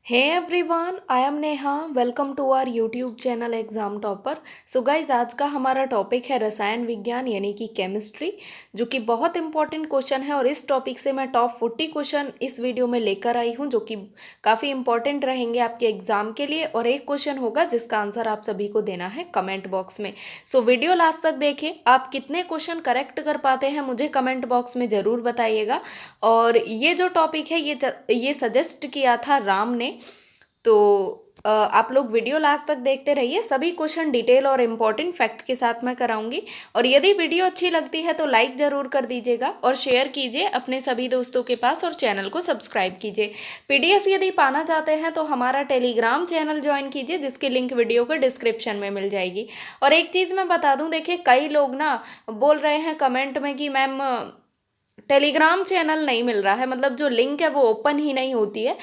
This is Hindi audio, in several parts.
Hey everyone, I am Neha. Welcome to our YouTube channel exam topper. So guys, आज का हमारा टॉपिक है रसायन विज्ञान यानी कि केमिस्ट्री, जो कि बहुत इंपॉर्टेंट क्वेश्चन है। और इस टॉपिक से मैं टॉप 40 क्वेश्चन इस वीडियो में लेकर आई हूं, जो कि काफ़ी इंपॉर्टेंट रहेंगे आपके एग्जाम के लिए। और एक क्वेश्चन होगा जिसका आंसर आप सभी को देना है कमेंट बॉक्स में। सो वीडियो लास्ट तक देखें। आप कितने क्वेश्चन करेक्ट कर पाते हैं मुझे कमेंट बॉक्स में ज़रूर बताइएगा। और ये जो टॉपिक है ये सजेस्ट किया था राम ने। तो आप लोग वीडियो लास्ट तक देखते रहिए। सभी क्वेश्चन डिटेल और इम्पोर्टेंट फैक्ट के साथ मैं कराऊंगी। और यदि वीडियो अच्छी लगती है तो लाइक ज़रूर कर दीजिएगा और शेयर कीजिए अपने सभी दोस्तों के पास, और चैनल को सब्सक्राइब कीजिए। पीडीएफ यदि पाना चाहते हैं तो हमारा टेलीग्राम चैनल ज्वाइन कीजिए, जिसकी लिंक वीडियो के डिस्क्रिप्शन में मिल जाएगी। और एक चीज़ मैं बता दूं, देखिए कई लोग ना बोल रहे हैं कमेंट में कि मैम टेलीग्राम चैनल नहीं मिल रहा है, मतलब जो लिंक है वो ओपन ही नहीं होती है।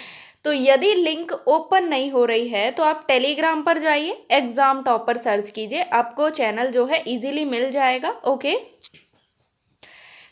तो यदि लिंक ओपन नहीं हो रही है तो आप टेलीग्राम पर जाइए, एग्जाम टॉपर सर्च कीजिए, आपको चैनल जो है इजीली मिल जाएगा। ओके,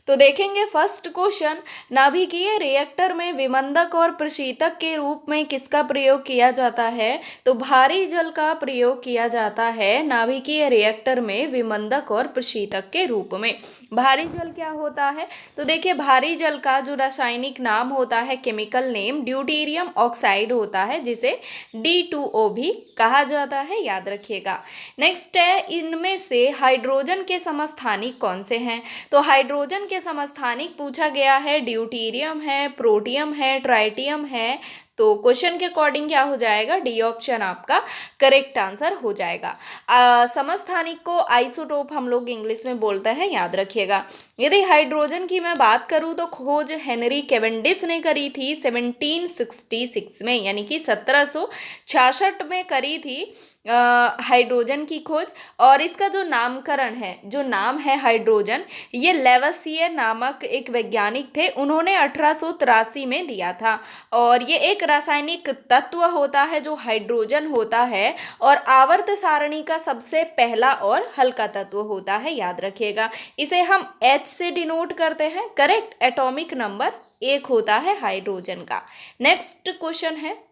तो देखेंगे फर्स्ट क्वेश्चन। नाभिकीय रिएक्टर में विमंदक और प्रशीतक के रूप में किसका प्रयोग किया जाता है? तो भारी जल का प्रयोग किया जाता है नाभिकीय रिएक्टर में विमंदक और प्रशीतक के रूप में। भारी जल क्या होता है? तो देखिए, भारी जल का जो रासायनिक नाम होता है, केमिकल नेम, ड्यूटीरियम ऑक्साइड होता है, जिसे D2O भी कहा जाता है, याद रखिएगा। नेक्स्ट है, इनमें से हाइड्रोजन के समस्थानिक कौन से हैं? तो हाइड्रोजन के समस्थानिक पूछा गया है, ड्यूटीरियम है, प्रोटियम है, ट्राइटियम है। तो क्वेश्चन के अकॉर्डिंग क्या हो जाएगा? डी ऑप्शन आपका करेक्ट आंसर हो जाएगा। समस्थानिक को आइसोटोप हम लोग इंग्लिश में बोलते हैं, याद रखिएगा। यदि हाइड्रोजन की मैं बात करूं तो खोज हेनरी केवेंडिश ने करी थी 1766 में, यानी कि 1766 में करी थी हाइड्रोजन की खोज। और इसका जो नामकरण है, जो नाम है हाइड्रोजन, ये लेवसियर नामक एक वैज्ञानिक थे, उन्होंने 1883 में दिया था। और ये एक रासायनिक तत्व होता है जो हाइड्रोजन होता है, और आवर्त सारणी का सबसे पहला और हल्का तत्व होता है, याद रखिएगा। इसे हम H से डिनोट करते हैं। करेक्ट एटॉमिक नंबर 1 होता है हाइड्रोजन का। नेक्स्ट क्वेश्चन है,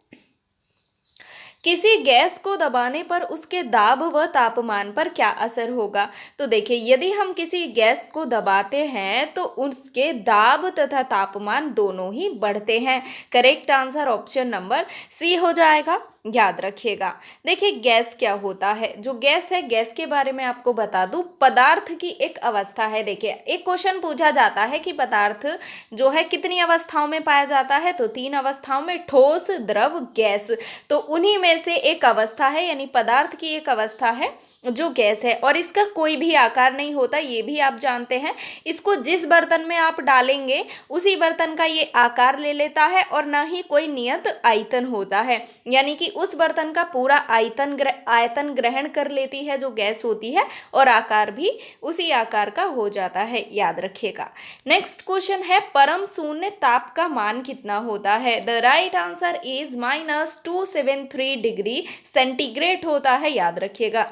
किसी गैस को दबाने पर उसके दाब व तापमान पर क्या असर होगा? तो देखिए, यदि हम किसी गैस को दबाते हैं तो उसके दाब तथा तापमान दोनों ही बढ़ते हैं। Correct answer option number C हो जाएगा, याद रखिएगा। देखिए, गैस क्या होता है? जो गैस है, गैस के बारे में आपको बता दूं, पदार्थ की एक अवस्था है। देखिए, एक क्वेश्चन पूछा जाता है कि पदार्थ जो है कितनी अवस्थाओं में पाया जाता है? तो 3 अवस्थाओं में, ठोस, द्रव, गैस। तो उन्हीं में से एक अवस्था है, यानी पदार्थ की एक अवस्था है जो गैस है। और इसका कोई भी आकार नहीं होता, ये भी आप जानते हैं। इसको जिस बर्तन में आप डालेंगे उसी बर्तन का ये आकार ले लेता है, और ना ही कोई नियत आयतन होता है, यानी कि उस बर्तन का पूरा आयतन ग्रहण कर लेती है जो गैस होती है, और आकार भी उसी आकार का हो जाता है, याद रखिएगा। नेक्स्ट क्वेश्चन है, परम शून्य ताप का मान कितना होता है? The right answer is -273 degree centigrade होता है, याद रखिएगा।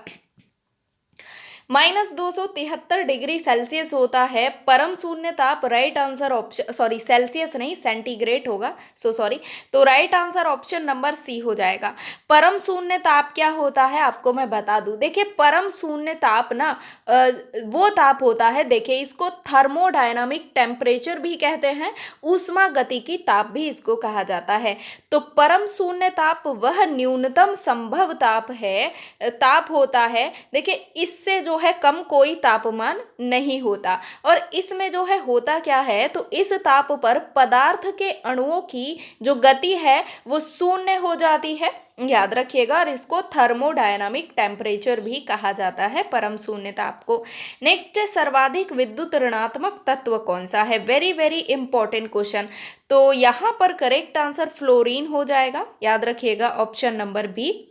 -273 डिग्री सेल्सियस होता है परम शून्य ताप। Right answer option, sorry Celsius नहीं, सेंटीग्रेड होगा, सो सॉरी। तो right answer option number C हो जाएगा। परम शून्य ताप क्या होता है आपको मैं बता दूं। देखिए, परम शून्य ताप ना वो ताप होता है, देखिए इसको थर्मोडायनामिक टेम्परेचर भी कहते हैं, ऊष्मा गतिकी ताप भी इसको कहा जाता है। तो परम शून्य ताप वह न्यूनतम संभव ताप होता है। देखिए, इससे जो है कम कोई तापमान नहीं होता। और इसमें जो है होता क्या है, तो इस ताप पर पदार्थ के अणुओं की जो गति है वो शून्य हो जाती है, याद रखिएगा। और इसको थर्मोडायनामिक टेम्परेचर भी कहा जाता है, परम शून्य ताप को। नेक्स्ट है, सर्वाधिक विद्युत ऋणात्मक तत्व कौन सा है? Very very important question. तो यहाँ पर करेक्ट आंसर फ्लोरीन हो जाएगा, याद रखिएगा, ऑप्शन नंबर बी।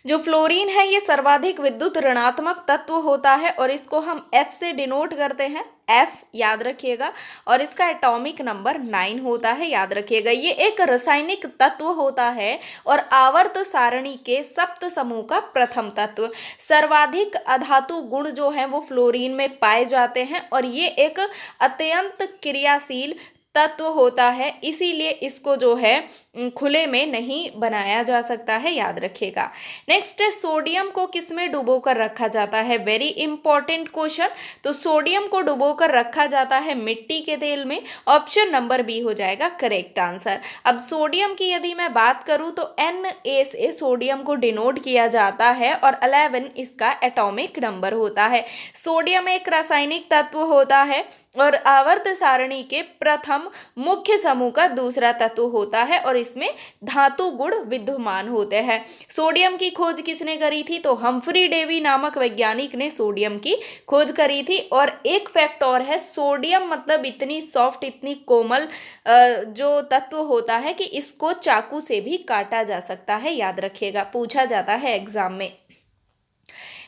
जो फ्लोरीन है ये सर्वाधिक विद्युत ऋणात्मक तत्व होता है, और इसको हम F से डिनोट करते हैं, F, याद रखिएगा। और इसका एटॉमिक नंबर 9 होता है, याद रखिएगा। ये एक रासायनिक तत्व होता है और आवर्त सारणी के सप्त समूह का प्रथम तत्व। सर्वाधिक अधातु गुण जो हैं वो फ्लोरीन में पाए जाते हैं, और ये एक अत्यंत क्रियाशील तत्व होता है, इसीलिए इसको जो है खुले में नहीं बनाया जा सकता है, याद रखिएगा। नेक्स्ट है सोडियम को किसमें डुबो कर रखा जाता है, वेरी इंपॉर्टेंट क्वेश्चन। तो सोडियम को डुबो कर रखा जाता है मिट्टी के तेल में, ऑप्शन नंबर बी हो जाएगा करेक्ट आंसर। अब सोडियम की यदि मैं बात करूं तो Na से सोडियम को डिनोट किया जाता है और 11 इसका एटॉमिक नंबर होता है। सोडियम एक रासायनिक तत्व होता है और आवर्त सारणी के प्रथम मुख्य समूह का दूसरा तत्व होता है और इसमें धातु गुण विद्यमान होते हैं। सोडियम की खोज किसने करी थी, तो हम्फ्री डेवी नामक वैज्ञानिक ने सोडियम की खोज करी थी। और एक फैक्ट और है, सोडियम मतलब इतनी सॉफ्ट, इतनी कोमल जो तत्व होता है कि इसको चाकू से भी काटा जा सकता है, याद रखिएगा, पूछा जाता है एग्जाम में।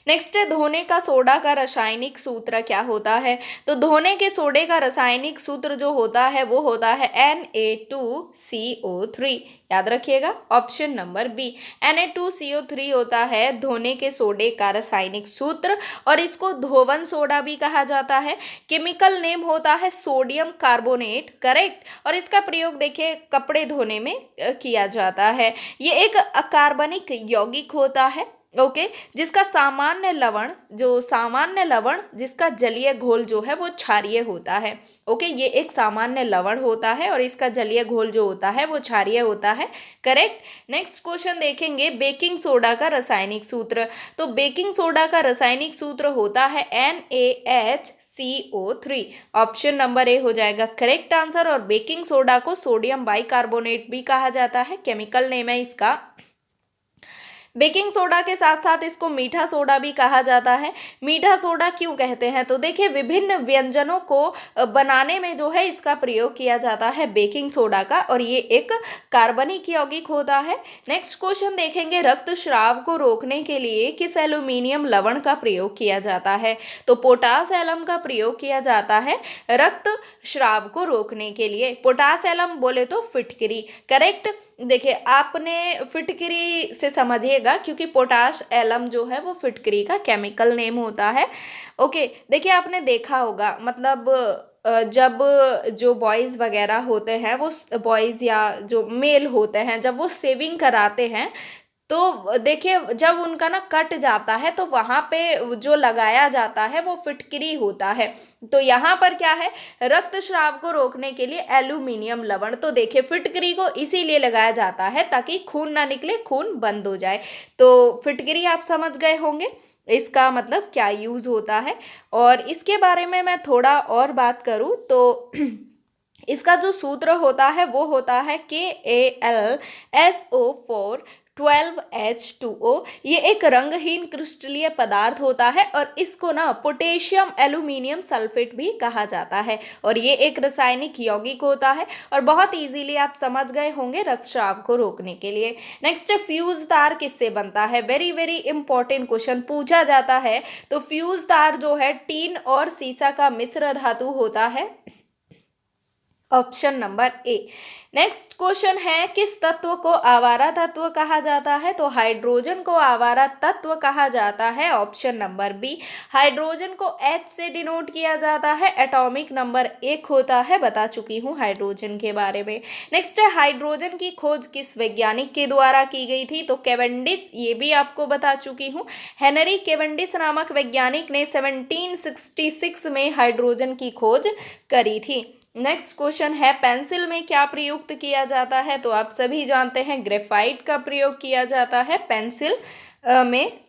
नेक्स्ट है धोने का सोडा का रासायनिक सूत्र क्या होता है, तो धोने के सोडे का रासायनिक सूत्र जो होता है वो होता है Na2CO3, याद रखिएगा, ऑप्शन नंबर बी Na2CO3 होता है धोने के सोडे का रासायनिक सूत्र और इसको धोवन सोडा भी कहा जाता है। केमिकल नेम होता है सोडियम कार्बोनेट, करेक्ट। और इसका प्रयोग देखिए कपड़े धोने में किया जाता है। ये एक अकार्बनिक यौगिक होता है, ओके, जिसका सामान्य लवण जिसका जलीय घोल जो है वो क्षारीय होता है। ओके, ये एक सामान्य लवण होता है और इसका जलीय घोल जो होता है वो क्षारीय होता है, करेक्ट। नेक्स्ट क्वेश्चन देखेंगे बेकिंग सोडा का रासायनिक सूत्र। तो बेकिंग सोडा का रासायनिक सूत्र होता है NaHCO3, ऑप्शन नंबर ए हो जाएगा करेक्ट आंसर। और बेकिंग सोडा को सोडियम बाइकार्बोनेट भी कहा जाता है, केमिकल नेम है इसका। बेकिंग सोडा के साथ साथ इसको मीठा सोडा भी कहा जाता है। मीठा सोडा क्यों कहते हैं, तो देखिए विभिन्न व्यंजनों को बनाने में जो है इसका प्रयोग किया जाता है बेकिंग सोडा का, और ये एक कार्बनिक यौगिक होता है। नेक्स्ट क्वेश्चन देखेंगे रक्तस्राव को रोकने के लिए किस एल्यूमिनियम लवण का प्रयोग किया जाता है, तो पोटास एलम का प्रयोग किया जाता है रक्तस्राव को रोकने के लिए। पोटास एलम बोले तो फिटकरी, करेक्ट। देखिए आपने फिटकरी से समझिएगा क्योंकि पोटाश एलम जो है वो फिटकरी का केमिकल नेम होता है। ओके, देखिए आपने देखा होगा, मतलब जब जो बॉयज़ वगैरह होते हैं, वो बॉयज़ या जो मेल होते हैं, जब वो सेविंग कराते हैं तो देखिए जब उनका ना कट जाता है तो वहाँ पे जो लगाया जाता है वो फिटकरी होता है। तो यहाँ पर क्या है, रक्तस्राव को रोकने के लिए एल्यूमिनियम लवण। तो देखिए फिटकरी को इसीलिए लगाया जाता है ताकि खून ना निकले, खून बंद हो जाए। तो फिटकरी आप समझ गए होंगे इसका मतलब क्या यूज़ होता है। और इसके बारे में मैं थोड़ा और बात करूँ तो इसका जो सूत्र होता है वो होता है KAlSO4 12H2O। ये एक रंगहीन क्रिस्टलीय पदार्थ होता है और इसको ना पोटेशियम एल्यूमिनियम सल्फेट भी कहा जाता है और ये एक रासायनिक यौगिक होता है और बहुत इजीली आप समझ गए होंगे रक्तस्राव को रोकने के लिए। नेक्स्ट फ्यूज तार किससे बनता है, वेरी वेरी इंपॉर्टेंट क्वेश्चन पूछा जाता है। तो फ्यूज तार जो है टीन और सीसा का मिश्र धातु होता है, option number A. Next question है किस तत्व को आवारा तत्व कहा जाता है, तो हाइड्रोजन को आवारा तत्व कहा जाता है, ऑप्शन नंबर बी। हाइड्रोजन को H से डिनोट किया जाता है, एटॉमिक नंबर 1 होता है, बता चुकी हूँ हाइड्रोजन के बारे में। नेक्स्ट है हाइड्रोजन की खोज किस वैज्ञानिक के द्वारा की गई थी, तो केवेंडिश, ये भी आपको बता चुकी हूँ। हेनरी केवेंडिश नामक वैज्ञानिक ने 1766 में हाइड्रोजन की खोज करी थी। नेक्स्ट क्वेश्चन है पेंसिल में क्या प्रयुक्त किया जाता है, तो आप सभी जानते हैं ग्रेफाइट का प्रयोग किया जाता है पेंसिल में,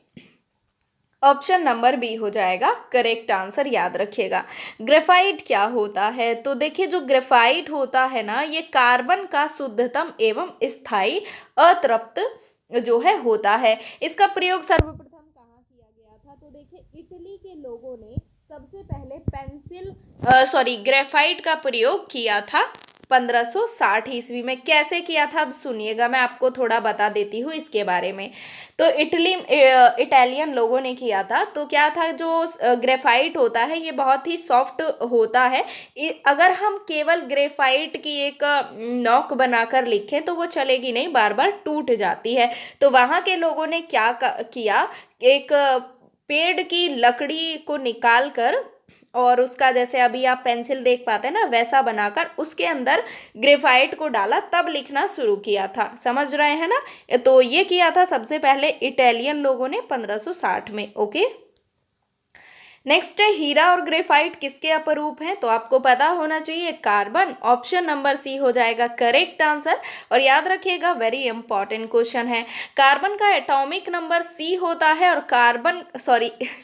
ऑप्शन नंबर बी हो जाएगा करेक्ट आंसर, याद रखिएगा। ग्रेफाइट क्या होता है, तो देखिए जो ग्रेफाइट होता है ना, ये कार्बन का शुद्धतम एवं स्थायी अतृप्त जो है होता है। इसका प्रयोग सर्वप्रथम कहाँ किया गया था, तो देखिए इटली के लोगों ने सबसे पहले ग्रेफाइट का प्रयोग किया था 1560 ईस्वी में। कैसे किया था अब सुनिएगा, मैं आपको थोड़ा बता देती हूँ इसके बारे में। तो इटालियन लोगों ने किया था। तो क्या था, जो ग्रेफाइट होता है ये बहुत ही सॉफ्ट होता है। अगर हम केवल ग्रेफाइट की एक नोक बनाकर लिखें तो वो चलेगी नहीं, बार बार टूट जाती है। तो वहाँ के लोगों ने क्या किया, एक पेड़ की लकड़ी को निकाल कर और उसका जैसे अभी आप पेंसिल देख पाते हैं ना, वैसा बनाकर उसके अंदर ग्रेफाइट को डाला, तब लिखना शुरू किया था। समझ रहे हैं ना? तो ये किया था सबसे पहले इटालियन लोगों ने 1560 में। ओके, नेक्स्ट है हीरा और ग्रेफाइट किसके अपरूप हैं? तो आपको पता होना चाहिए कार्बन। ऑप्शन नंबर सी हो जाएगा करेक्ट आंसर। और याद रखिएगा, वेरी इंपॉर्टेंट क्वेश्चन है। कार्बन का एटॉमिक नंबर सी होता है और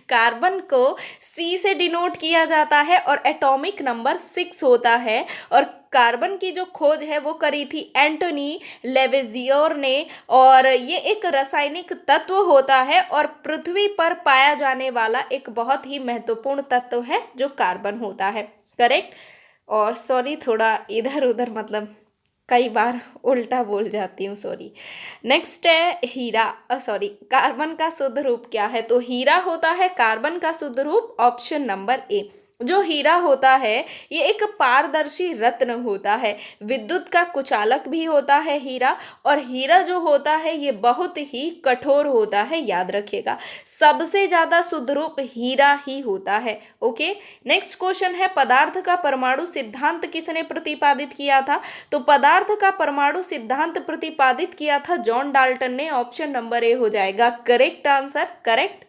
कार्बन को सी से डिनोट किया जाता है और एटॉमिक नंबर 6 होता है। और कार्बन की जो खोज है वो करी थी एंटोनी लेवेजियर ने। और ये एक रासायनिक तत्व होता है और पृथ्वी पर पाया जाने वाला एक बहुत ही महत्वपूर्ण तत्व है जो कार्बन होता है। करेक्ट। और सॉरी, थोड़ा इधर उधर मतलब कई बार उल्टा बोल जाती हूँ, सॉरी। नेक्स्ट है हीरा, कार्बन का शुद्ध रूप क्या है? तो हीरा होता है कार्बन का शुद्ध रूप। Option number A. जो हीरा होता है ये एक पारदर्शी रत्न होता है। विद्युत का कुचालक भी होता है हीरा। और हीरा जो होता है ये बहुत ही कठोर होता है, याद रखिएगा। सबसे ज्यादा शुद्ध रूप हीरा ही होता है। ओके, नेक्स्ट क्वेश्चन है पदार्थ का परमाणु सिद्धांत किसने प्रतिपादित किया था? तो पदार्थ का परमाणु सिद्धांत प्रतिपादित किया था जॉन डाल्टन ने। ऑप्शन नंबर ए हो जाएगा correct answer. Correct,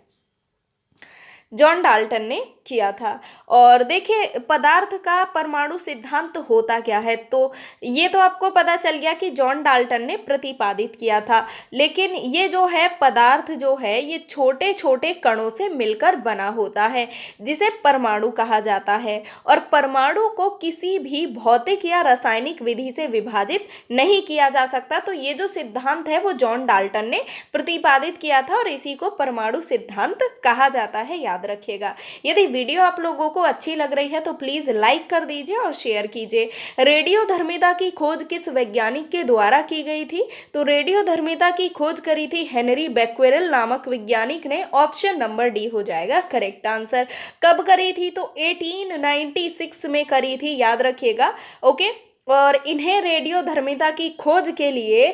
John Dalton ने किया था। और देखिए पदार्थ का परमाणु सिद्धांत होता क्या है? तो ये तो आपको पता चल गया कि जॉन डाल्टन ने प्रतिपादित किया था। लेकिन ये जो है पदार्थ जो है ये छोटे छोटे कणों से मिलकर बना होता है, जिसे परमाणु कहा जाता है। और परमाणु को किसी भी भौतिक या रासायनिक विधि से विभाजित नहीं किया जा सकता। तो ये जो सिद्धांत है वो जॉन डाल्टन ने प्रतिपादित किया था और इसी को परमाणु सिद्धांत कहा जाता है, याद रखिएगा। यदि वीडियो आप लोगों को अच्छी लग रही है तो प्लीज लाइक कर दीजिए और शेयर कीजिए। रेडियोधर्मिता की खोज किस वैज्ञानिक के द्वारा की गई थी? तो रेडियोधर्मिता की खोज करी थी हेनरी बैक्वेरेल नामक वैज्ञानिक ने। ऑप्शन नंबर डी हो जाएगा करेक्ट आंसर। कब करी थी? तो 1896 में करी थी, याद रखिएगा। ओके, और इन्हें रेडियोधर्मिता की खोज के लिए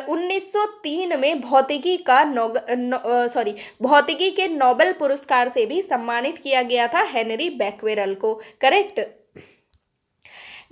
1903 में भौतिकी के नोबेल पुरस्कार से भी सम्मानित किया गया था हेनरी बैक्वेरेल को। करेक्ट।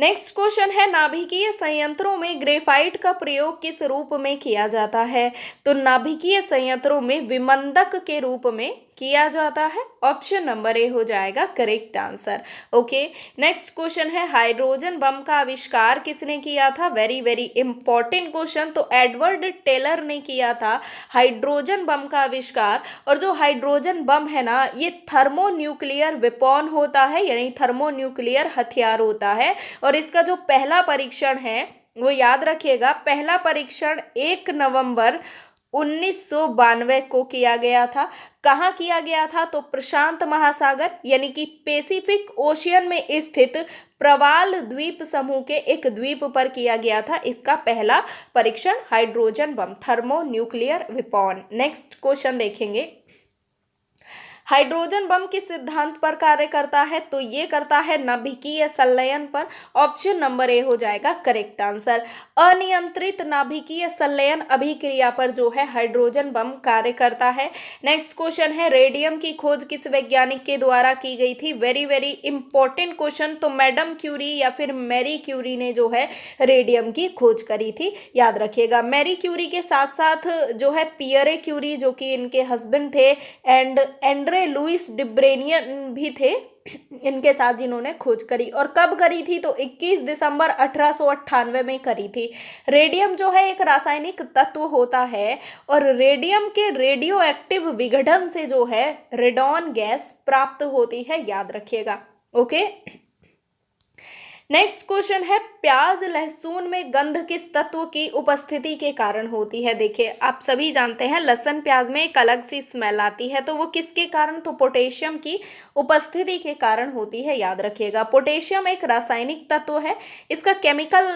नेक्स्ट क्वेश्चन है नाभिकीय संयंत्रों में ग्रेफाइट का प्रयोग किस रूप में किया जाता है? तो नाभिकीय संयंत्रों में विमंदक के रूप में किया जाता है। ऑप्शन नंबर ए हो जाएगा correct answer. Okay, next question है हाइड्रोजन बम का आविष्कार किसने किया था? Very very important question. तो एडवर्ड टेलर ने किया था हाइड्रोजन बम का आविष्कार। और जो हाइड्रोजन बम है ना ये थर्मोन्यूक्लियर वेपन होता है, यानी थर्मोन्यूक्लियर हथियार होता है। और इसका जो पहला परीक्षण है वो याद रखिएगा, पहला परीक्षण 1 नवंबर 1992 को किया गया था। कहाँ किया गया था? तो प्रशांत महासागर यानी कि पैसिफिक ओशियन में स्थित प्रवाल द्वीप समूह के एक द्वीप पर किया गया था इसका पहला परीक्षण, hydrogen bomb, thermonuclear weapon. Next question देखेंगे, हाइड्रोजन बम किस सिद्धांत पर कार्य करता है? तो ये करता है नाभिकीय संलयन पर। ऑप्शन नंबर ए हो जाएगा करेक्ट आंसर। अनियंत्रित नाभिकीय संलयन अभिक्रिया पर जो है हाइड्रोजन बम कार्य करता है। नेक्स्ट क्वेश्चन है रेडियम की खोज किस वैज्ञानिक के द्वारा की गई थी? Very very important question. तो मैडम क्यूरी या फिर मैरी क्यूरी ने जो है रेडियम की खोज करी थी, याद रखिएगा। मैरी क्यूरी के साथ साथ जो है पियरे क्यूरी जो कि इनके हस्बैंड थे, एंड लुइस डिब्रेनियन भी थे इनके साथ, जिन्होंने खोज करी। और कब करी थी? तो 21 दिसंबर 1898 में करी थी। रेडियम जो है एक रासायनिक तत्व होता है और रेडियम के रेडियो एक्टिव विघटन से जो है रेडॉन गैस प्राप्त होती है, याद रखिएगा। ओके, नेक्स्ट क्वेश्चन है प्याज लहसुन में गंध किस तत्व की उपस्थिति के कारण होती है? देखिए आप सभी जानते हैं लहसुन प्याज में एक अलग सी स्मेल आती है, तो वो किसके कारण? तो पोटेशियम की उपस्थिति के कारण होती है, याद रखिएगा। पोटेशियम एक रासायनिक तत्व है। इसका केमिकल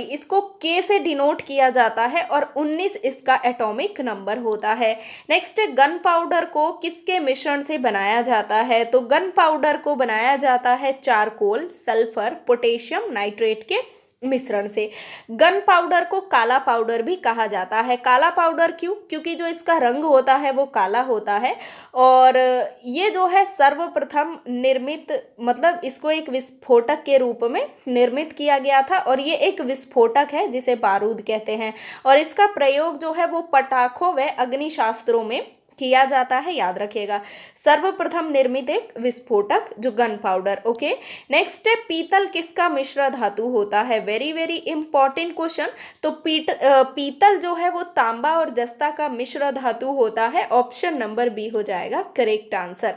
इसको के से डिनोट किया जाता है और 19 इसका एटॉमिक नंबर होता है। नेक्स्ट गन पाउडर को किसके मिश्रण से बनाया जाता है? तो गन पाउडर को बनाया जाता है चारकोल, सल्फर, पोटेशियम नाइट्रेट के मिश्रण से। गन पाउडर को काला पाउडर भी कहा जाता है। काला पाउडर क्यों? क्योंकि जो इसका रंग होता है वो काला होता है। और ये जो है सर्वप्रथम निर्मित, मतलब इसको एक विस्फोटक के रूप में निर्मित किया गया था, और ये एक विस्फोटक है जिसे बारूद कहते हैं। और इसका प्रयोग जो है वो पटाखों व अग्निशास्त्रों में किया जाता है, याद रखिएगा। सर्वप्रथम निर्मित एक विस्फोटक जो गन पाउडर। ओके, नेक्स्ट है पीतल किसका मिश्र धातु होता है? Very very important question. तो पीतल जो है वो तांबा और जस्ता का मिश्र धातु होता है। ऑप्शन नंबर बी हो जाएगा करेक्ट आंसर।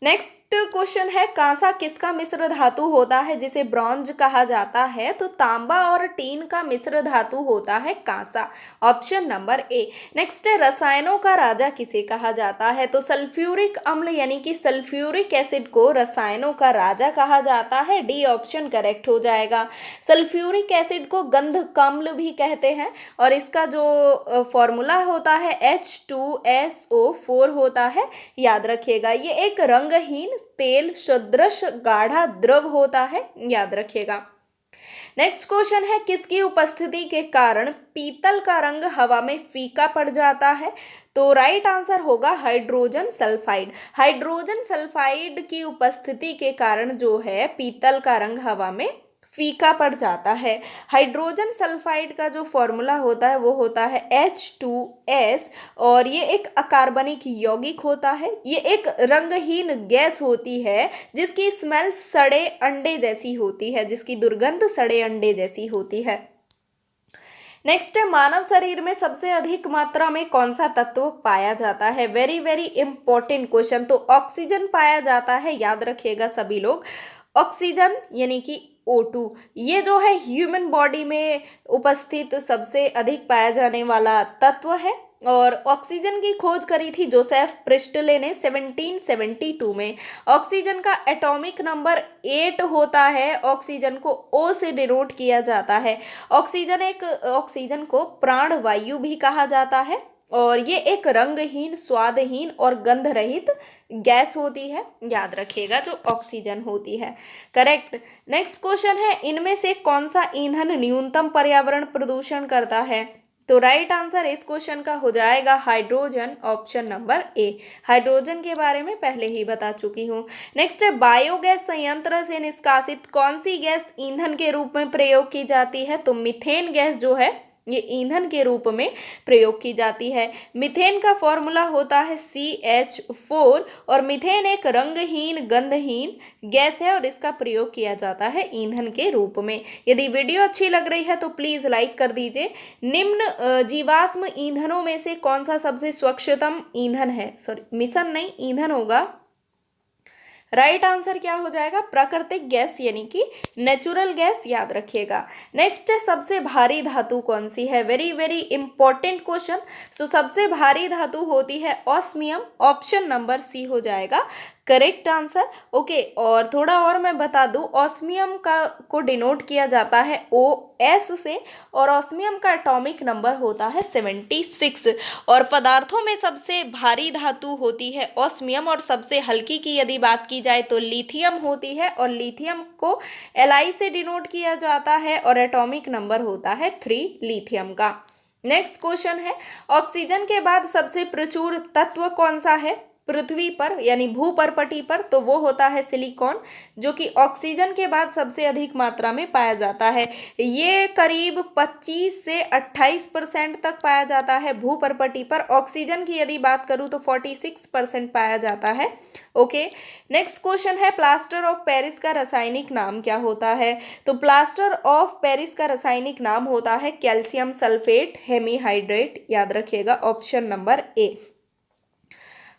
नेक्स्ट क्वेश्चन है कांसा किसका मिश्र धातु होता है जिसे ब्रॉन्ज कहा जाता है? तो तांबा और टीन का मिश्र धातु होता है कांसा। Option number A. नेक्स्ट है रसायनों का राजा किसे कहा जाता है? तो सल्फ्यूरिक अम्ल यानी कि सल्फ्यूरिक एसिड को रसायनों का राजा कहा जाता है। डी ऑप्शन करेक्ट हो जाएगा। सल्फ्यूरिक एसिड को गंधकाम्ल भी कहते हैं, और इसका जो फॉर्मूला होता है H2SO4 होता है, याद रखिएगा। ये एक रंगहीन तेल सदृश गाढ़ा द्रव होता है, याद रखिएगा। नेक्स्ट क्वेश्चन है किसकी उपस्थिति के कारण पीतल का रंग हवा में फीका पड़ जाता है? तो राइट आंसर होगा हाइड्रोजन सल्फाइड। हाइड्रोजन सल्फाइड की उपस्थिति के कारण जो है पीतल का रंग हवा में फीका पड़ जाता है। हाइड्रोजन सल्फाइड का जो फॉर्मूला होता है वो होता है H2S, और ये एक अकार्बनिक यौगिक होता है। ये एक रंगहीन गैस होती है जिसकी स्मेल सड़े अंडे जैसी होती है, जिसकी दुर्गंध सड़े अंडे जैसी होती है। नेक्स्ट है मानव शरीर में सबसे अधिक मात्रा में कौन सा तत्व पाया जाता है? Very very important question. तो ऑक्सीजन पाया जाता है, याद रखिएगा सभी लोग। ऑक्सीजन यानी कि O2, ये जो है ह्यूमन बॉडी में उपस्थित सबसे अधिक पाया जाने वाला तत्व है। और ऑक्सीजन की खोज करी थी जोसेफ प्रिस्टले ने 1772 में। ऑक्सीजन का एटॉमिक नंबर 8 होता है। ऑक्सीजन को O से डिनोट किया जाता है। ऑक्सीजन को प्राण वायु भी कहा जाता है, और ये एक रंगहीन, स्वादहीन और गंध रहित गैस होती है, याद रखिएगा, जो ऑक्सीजन होती है। करेक्ट। नेक्स्ट क्वेश्चन है इनमें से कौन सा ईंधन न्यूनतम पर्यावरण प्रदूषण करता है? तो राइट आंसर इस क्वेश्चन का हो जाएगा hydrogen. Option number A. Hydrogen के बारे में पहले ही बता चुकी हूँ। नेक्स्ट है बायोगैस संयंत्र से निष्कासित कौन सी गैस ईंधन के रूप में प्रयोग की जाती है? तो मीथेन गैस जो है ये ईंधन के रूप में प्रयोग की जाती है। मीथेन का फॉर्मूला होता है CH4, और मीथेन एक रंगहीन गंधहीन गैस है, और इसका प्रयोग किया जाता है ईंधन के रूप में। यदि वीडियो अच्छी लग रही है तो प्लीज़ लाइक कर दीजिए। निम्न जीवाश्म ईंधनों में से कौन सा सबसे स्वच्छतम ईंधन है? सॉरी, मिशन नहीं, ईंधन होगा। राइट आंसर क्या हो जाएगा? प्राकृतिक गैस यानी कि नेचुरल गैस, याद रखिएगा। नेक्स्ट है सबसे भारी धातु कौन सी है? Very very important question. So सबसे भारी धातु होती है ऑस्मियम। ऑप्शन नंबर सी हो जाएगा करेक्ट आंसर। ओके, और थोड़ा और मैं बता दूं, ऑस्मियम को डिनोट किया जाता है OS से, और ऑस्मियम का एटॉमिक नंबर होता है 76। और पदार्थों में सबसे भारी धातु होती है ऑस्मियम, और सबसे हल्की की यदि बात की जाए तो लिथियम होती है, और लिथियम को Li से डिनोट किया जाता है, और एटॉमिक नंबर होता है 3 लिथियम का। नेक्स्ट क्वेश्चन है ऑक्सीजन के बाद सबसे प्रचुर तत्व कौन सा है पृथ्वी पर यानी भूपर्पटी पर? तो वो होता है सिलिकॉन, जो कि ऑक्सीजन के बाद सबसे अधिक मात्रा में पाया जाता है। ये करीब 25 से 28% तक पाया जाता है भूपर्पटी पर। ऑक्सीजन की यदि बात करूँ तो 46% पाया जाता है। ओके, नेक्स्ट क्वेश्चन है प्लास्टर ऑफ पेरिस का रासायनिक नाम क्या होता है? तो प्लास्टर ऑफ पेरिस का रासायनिक नाम होता है कैल्शियम सल्फेट हेमीहाइड्रेट, याद रखिएगा। Option number A.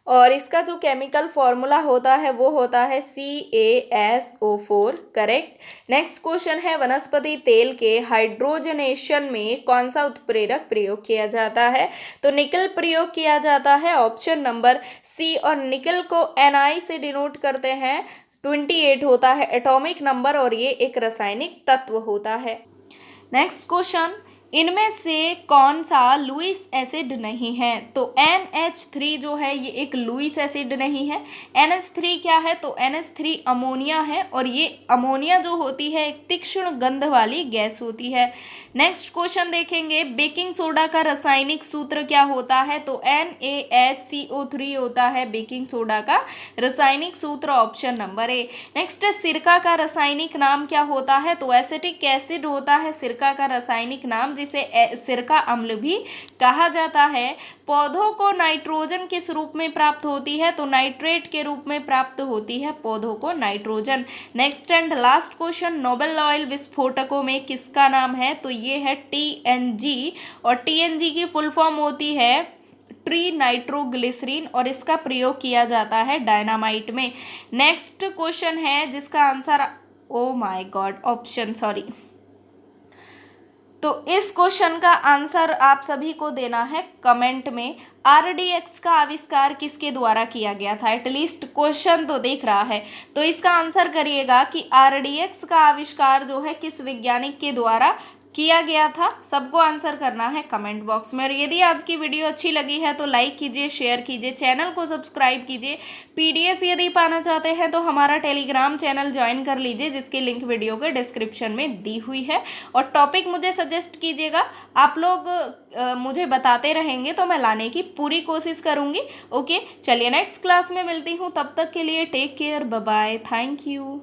और इसका जो केमिकल फॉर्मूला होता है वो होता है CaSO4। करेक्ट। नेक्स्ट क्वेश्चन है वनस्पति तेल के हाइड्रोजनेशन में कौन सा उत्प्रेरक प्रयोग किया जाता है? तो निकल प्रयोग किया जाता है। Option number C. और निकल को Ni से डिनोट करते हैं, 28 होता है एटॉमिक नंबर, और ये एक रासायनिक तत्व होता है। नेक्स्ट क्वेश्चन, इनमें से कौन सा लुईस एसिड नहीं है? तो NH3 जो है ये एक लुईस एसिड नहीं है। NH3 क्या है? तो NH3 अमोनिया है, और ये अमोनिया जो होती है एक तीक्ष्ण गंध वाली गैस होती है। नेक्स्ट क्वेश्चन देखेंगे, बेकिंग सोडा का रासायनिक सूत्र क्या होता है? तो NaHCO3 होता है बेकिंग सोडा का रासायनिक सूत्र, ऑप्शन नंबर ए। नेक्स्ट है, सिरका का रासायनिक नाम क्या होता है? तो एसिटिक एसिड होता है सिरका का रासायनिक नाम, जिसे सिरका अम्ल भी कहा जाता है। पौधों को नाइट्रोजन किस रूप में प्राप्त होती है? तो नाइट्रेट के रूप में प्राप्त होती है पौधों को nitrogen. Next and last question, Nobel oil विस्फोटकों में किसका नाम है? तो ये है TNG, और TNG की फुल फॉर्म होती है ट्री नाइट्रोग्लिसरीन, और इसका प्रयोग किया जाता है डायनामाइट में। नेक्स्ट क्वेश्चन है जिसका answer, oh my God, option sorry, तो इस क्वेश्चन का आंसर आप सभी को देना है कमेंट में। RDX का आविष्कार किसके द्वारा किया गया था? एटलीस्ट क्वेश्चन तो देख रहा है, तो इसका आंसर करिएगा कि RDX का आविष्कार जो है किस वैज्ञानिक के द्वारा किया गया था। सबको आंसर करना है कमेंट बॉक्स में। और यदि आज की वीडियो अच्छी लगी है तो लाइक कीजिए, शेयर कीजिए, चैनल को सब्सक्राइब कीजिए। PDF यदि पाना चाहते हैं तो हमारा टेलीग्राम चैनल ज्वाइन कर लीजिए, जिसकी लिंक वीडियो के डिस्क्रिप्शन में दी हुई है। और टॉपिक मुझे सजेस्ट कीजिएगा, आप लोग मुझे बताते रहेंगे तो मैं लाने की पूरी कोशिश करूँगी। ओके, चलिए नेक्स्ट क्लास में मिलती हूँ, तब तक के लिए take care, bye bye, thank you.